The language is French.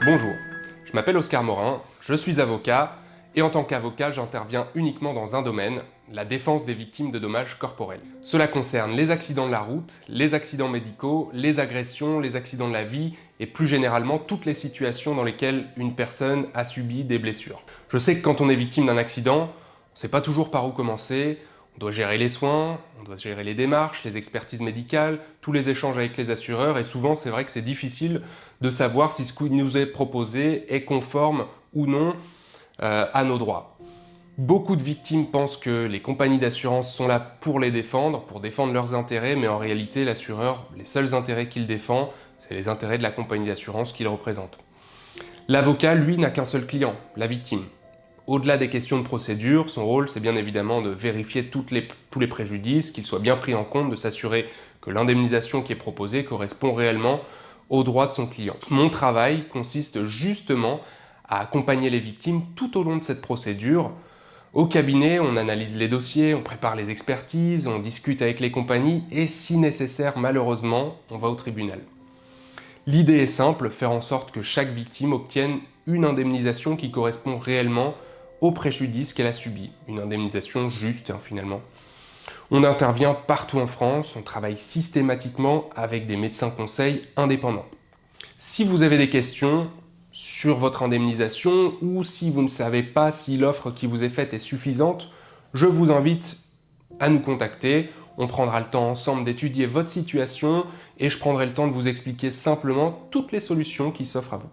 Bonjour, je m'appelle Oscar Morin, je suis avocat et en tant qu'avocat, j'interviens uniquement dans un domaine, la défense des victimes de dommages corporels. Cela concerne les accidents de la route, les accidents médicaux, les agressions, les accidents de la vie et plus généralement toutes les situations dans lesquelles une personne a subi des blessures. Je sais que quand on est victime d'un accident, on ne sait pas toujours par où commencer, on doit gérer les soins, on doit gérer les démarches, les expertises médicales, tous les échanges avec les assureurs et souvent c'est vrai que c'est difficile de savoir si ce qui nous est proposé est conforme ou non à nos droits. Beaucoup de victimes pensent que les compagnies d'assurance sont là pour les défendre, pour défendre leurs intérêts, mais en réalité l'assureur, les seuls intérêts qu'il défend, c'est les intérêts de la compagnie d'assurance qu'il représente. L'avocat, lui, n'a qu'un seul client, la victime. Au-delà des questions de procédure, son rôle, c'est bien évidemment de vérifier tous les préjudices, qu'ils soient bien pris en compte, de s'assurer que l'indemnisation qui est proposée correspond réellement aux droits de son client. Mon travail consiste justement à accompagner les victimes tout au long de cette procédure. Au cabinet, on analyse les dossiers, on prépare les expertises, on discute avec les compagnies et si nécessaire, malheureusement, on va au tribunal. L'idée est simple, faire en sorte que chaque victime obtienne une indemnisation qui correspond réellement au préjudice qu'elle a subi. Une indemnisation juste, finalement. On intervient partout en France, on travaille systématiquement avec des médecins conseils indépendants. Si vous avez des questions sur votre indemnisation ou si vous ne savez pas si l'offre qui vous est faite est suffisante, je vous invite à nous contacter. On prendra le temps ensemble d'étudier votre situation et je prendrai le temps de vous expliquer simplement toutes les solutions qui s'offrent à vous.